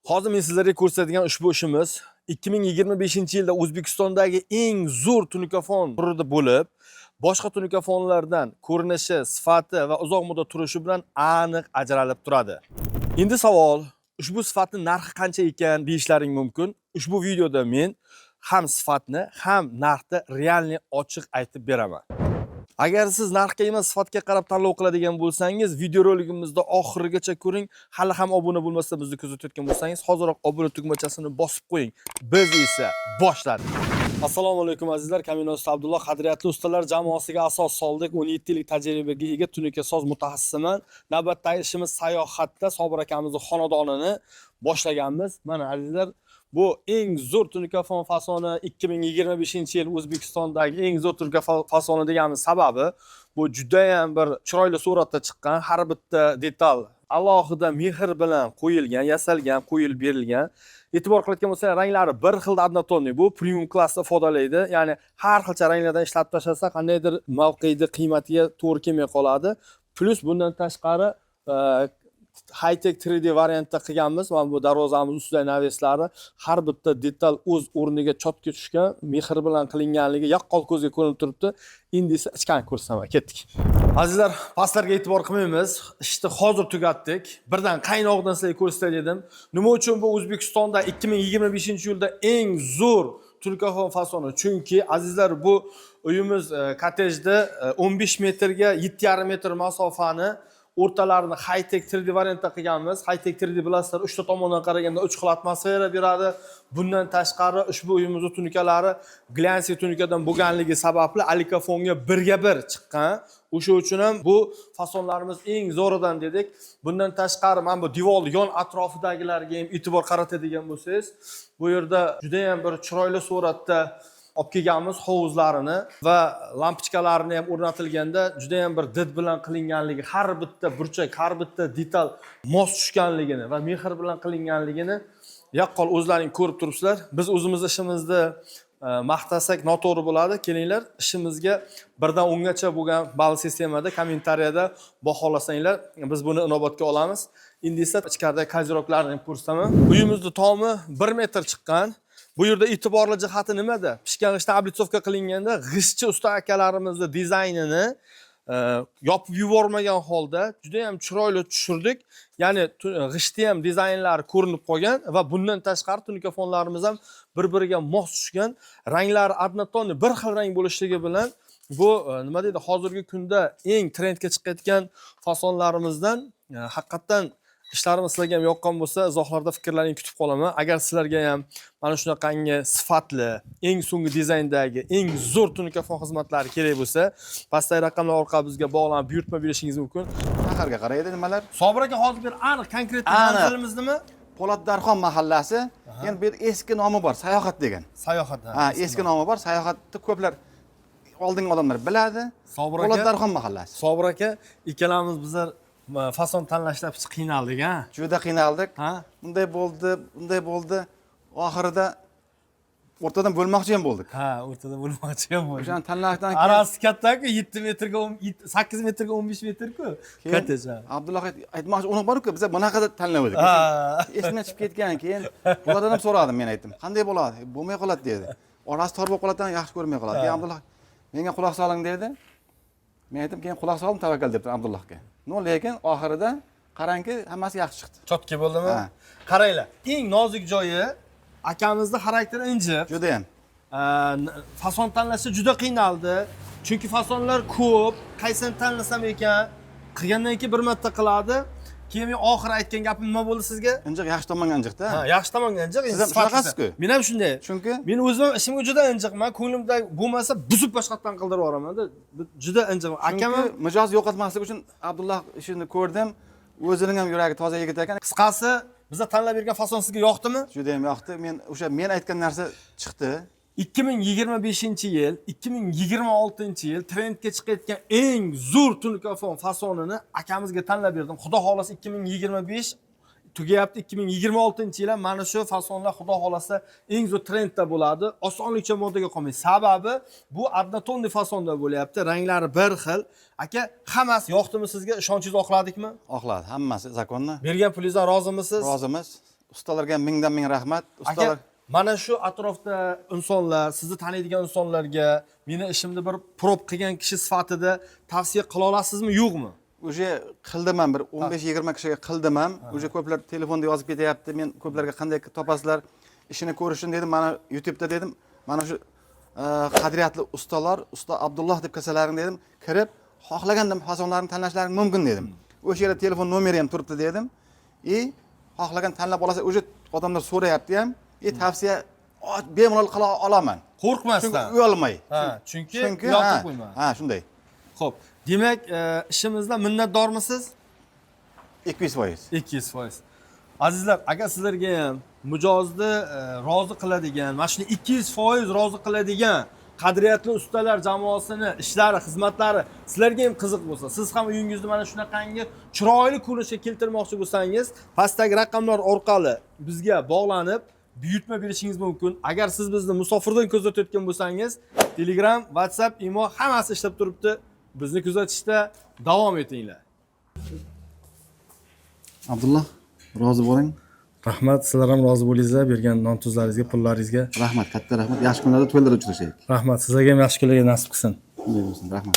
Hozir men sizlarga ko'rsatadigan ushbu ishimiz 2025-yilda O'zbekistondagi eng zo'r tunikafon turida bo'lib, boshqa tunikafonlardan ko'rinishi, sifati va uzoq muddat turishi bilan aniq ajralib turadi. Endi savol, ushbu sifatning narxi qancha ekan deyishlaring mumkin. Ushbu videoda men ham sifatni, ham narxni realni ochiq aytib beraman. Agar siz narxga emas sifatga qarab tanlov qiladigan bo'lsangiz, videoroligimizda oxirigacha ko'ring. Hali ham obuna bo'lmasa bizni kuzatayotgan bo'lsangiz, hoziroq obuna tugmachasini bosib qo'ying. Biz esa boshladik. Assalomu alaykum azizlar, Kaminosda Abdulloh qadriyatli ustalar jamoasiga asos soldik. 17 yillik tajribaga ega tunikasoz mutaxassisiman. Navbatdagi ishimiz sayohatda Sobir akamizning xonadonini boshlaganmiz. Mana azizlar, bu eng zo'r tunikafon fasoni 2025-yil O'zbekistondagi eng zo'r tunikafon fasoni deganimiz sababi bu juda ham bir chiroyli suratda chiqqan, har bitta detal alohida mehr bilan qo'yilgan, yasalgan, qo'yilib berilgan. E'tibor qilgan bo'lsangiz, ranglari bir xil однотонный, bu premium klassda ifodalaydi. Ya'ni har xilcha ranglardan ishlab tashlasa, qandaydir mavqeida qiymatiga to'g'ri kelmay qoladi. Plus bundan tashqari high-tech 3D variantda qilganmiz. Mana bu darvozamiz ustidagi naveslari har bitta detal o'z o'rniga chotga tushgan, mehr bilan qilinganligi yaqqol ko'zga ko'rinib turibdi. Endi esa ichkani ko'rsataman, ketdik. Azizlar, pastlarga e'tibor qilmaymiz. Ishni hozir tugatdik. Birdan qaynoqdan sizlarga ko'rsatay dedim. Nima uchun bu O'zbekistonda 2025-yilda eng zo'r tunikafon fasoni? Chunki azizlar, bu uyimiz kottejda 15 metrga 7,5 metr masofani o'rtalarini high-tech 3D variantda qilganmiz. High-tech 3D bilasizlar, 3 ta tomondan qaraganda 3 xil atmosfera beradi. Bundan tashqari ushbu uyimizning tunikalari glansiy tunikadan bo'lganligi sababli alikafonga birga bir chiqqan. O'sha uchun ham bu fasonlarimiz eng zo'ridan dedik. Bundan tashqari mana bu devor yon atrofidagilarga ham e'tibor qaratadigan bo'lsangiz, bu yerda juda ham bir chiroyli suratda olib kelganmiz hovuzlarini va lampochkalarini ham o'rnatilganda juda ham bir did bilan qilinganligi, har bitta burchak, har bitta detal mos tushganligini va mehr bilan qilinganligini yaqqol o'zlaring ko'rib turibsizlar. Biz o'zimiz ishimizni maqtasak noto'g'ri bo'ladi. Kelinglar, ishimizga 1 dan 10 gacha bo'lgan ball sistemada kommentariyada baholasanglar, biz buni inobatga olamiz. Endi esa ichkaridagi koziroklarni ko'rsataman. Uyimizning tomi 1 metr chiqqan. Bu yerda e'tiborli jihati nimada? Pishgan g'ishtdan oblitsovka qilinganda g'ishtchi usta akalarimizni dizaynini yopib yubormagan holda juda ham chiroyli tushirdik. Ya'ni g'ishtda ham dizaynlari ko'rinib qolgan va bundan tashqari tunikafonlarimiz ham bir-biriga mos tushgan, ranglari однотонный, bir xil rang bo'lishligi bilan bu nima deydi, hozirgi kunda eng trendga chiqayotgan fasonlarimizdan haqiqatan ishlarimiz sizlarga ham yoqqan bo'lsa, izohlarda fikrlaringizni kutib qolaman. Agar sizlarga ham mana shunaqangi sifatli, eng so'nggi dizayndagi eng zo'r tunikafon xizmatlari kerak bo'lsa, pastdagi raqamlar orqali bizga bog'lanib buyurtma berishingiz mumkin. Shaharga qaraydi nimalar? Sobir aka, hozir bir aniq konkret manzilimiz nima? Po'latdarxon mahallasi. Endi bu eski nomi bor, sayohat degan. Sayohat. Ha, eski nomi bor. Sayohatni ko'plar oldingi odamlar biladi. Po'latdarxon mahallasi. Sobir aka, ikkalamiz bizlar fason tanlashda qiynaldik, ha? Juda qiynaldik. Ha? Bunday bo'ldi. Oxirida o'rtadan bo'lmoqchi ham bo'ldik. Ha, o'rtada bo'lmoqchi ham bo'ldik. O'shani tanlashdan keyin arasi katta-ku, 7 metrga 8 metrga 15 metr-ku. Katta. Abdulloh aytmoqchi, uni bor-ku, biz bunaqada tanlamadik. Esimdan chiqib ketgan keyin ulardan ham so'radim, men aytdim. Qanday bo'ladi? Bo'lmay qoladi dedi. Orasi tor bo'lib qoladidan yaxshi ko'rmay qoladi. Keyin Abdulloh menga quloq soling dedi. Men aytdim, keyin quloq soldim, tavakkal debdi Abdullohga. Lekin oxirida qarangki, hammasi yaxshi chiqdi. Chotki bo'ldimi? Qaranglar. Eng nozik joyi akamizning xarakteri injiq. Juda ham. Fason tanlashda juda qiynaldi. Chunki fasonlar ko'p. Qaysini tanlasam ekan, qilgandan keyin bir marta qiladi. Keyin men oxiri aytgan gapim nima bo'ldi sizga? Injiq, yaxshi tomonga injiqda. Ha, yaxshi tomonga injiq. Siz ham shunaqasiz-ku. Men ham shunday. Chunki men o'zim ishimga juda injiqman. Ko'nglimda bo'lmasa buzib boshqatdan qildirib yuboraman-da. Juda injiqman. Akam mijoz yo'qotmaslik uchun Abdulloh ishini ko'rdim. O'zining ham yuragi toza yigit ekan. Qisqasi, bizga tanlab bergan fason sizga yoqdimi? Juda ham yoqdi. Men aytgan narsa chiqdi. 2025-yil, 2026-yil trendga chiqayotgan eng zo'r tunikafon fasonini akamizga tanlab berdim. Xudo xolasa 2025 tugayapti, 2026-yil ham mana shu fasonlar xudo xolasa eng zo'r trendda bo'ladi. Osonlikcha modaga qolmaydi. Sababi bu однотонный fasonda bo'lyapti. Ranglari bir xil. Aka, hammasi yoqdimi sizga? Ishonchingizni oqladikmi? Oqladi, hammasi zakonni. Bergan pulingizdan rozimisiz? Rozimiz. Ustalarga mingdan ming rahmat. Ustalar Aka, mana shu atrofda insonlar, sizni taniydigan insonlarga meni ishimni bir prop qilgan kishi sifatida tavsiya qila olasizmi, yo'qmi? O'sha qildim ham bir 15-20 kishiga qildim ham. O'sha ko'plar telefonda yozib ketyapti. Men ko'plarga qanday topasizlar, ishini ko'rishsin dedim. Mana YouTube'da dedim. Mana shu qadriyatli ustalar, usta Abdulloh deb kasalaring dedim. Kirib, xohlagandim fasonlarini tanlashlaring mumkin dedim. O'sha yerda telefon nomeri ham turibdi dedim. Xohlagan tanlab olasa, o'sha odamlar so'rayapti ham. Tavsiya bemalol qila olaman. Qo'rqmasdan. Chunki uyalmay. Chunki yotib qo'yman. Shunday. Xo'p, demak, ishimizdan minnatdormisiz? 200%. 200%. Azizlar, agar sizlarga ham mijozni rozi qiladigan, mana shuni 200% rozi qiladigan qadriyatli ustalar jamoasini ishlari, xizmatlari sizlarga ham qiziq bo'lsa, siz ham uyingizni mana shunaqangi chiroyli ko'rinishga keltirmoqchi bo'lsangiz, pastdagi raqamlar orqali bizga bog'lanib, buyurtma berishingiz mumkin. Agar siz bizni musofirdan kuzatayotgan bo'lsangiz, Telegram, WhatsApp, imo hammasi ishlab turibdi. Bizni kuzatishda davom etinglar. Abdulloh, rozi bo'ling. Rahmat, sizlar ham rozi bo'linglar bergan non tuzlaringizga, pullaringizga. Rahmat, katta rahmat. Yaxshi kunlarda to'ylarda uchrashaylik. Rahmat, sizlarga ham yaxshi kunlarga nasib qilsin. Shunday bo'lsin, rahmat.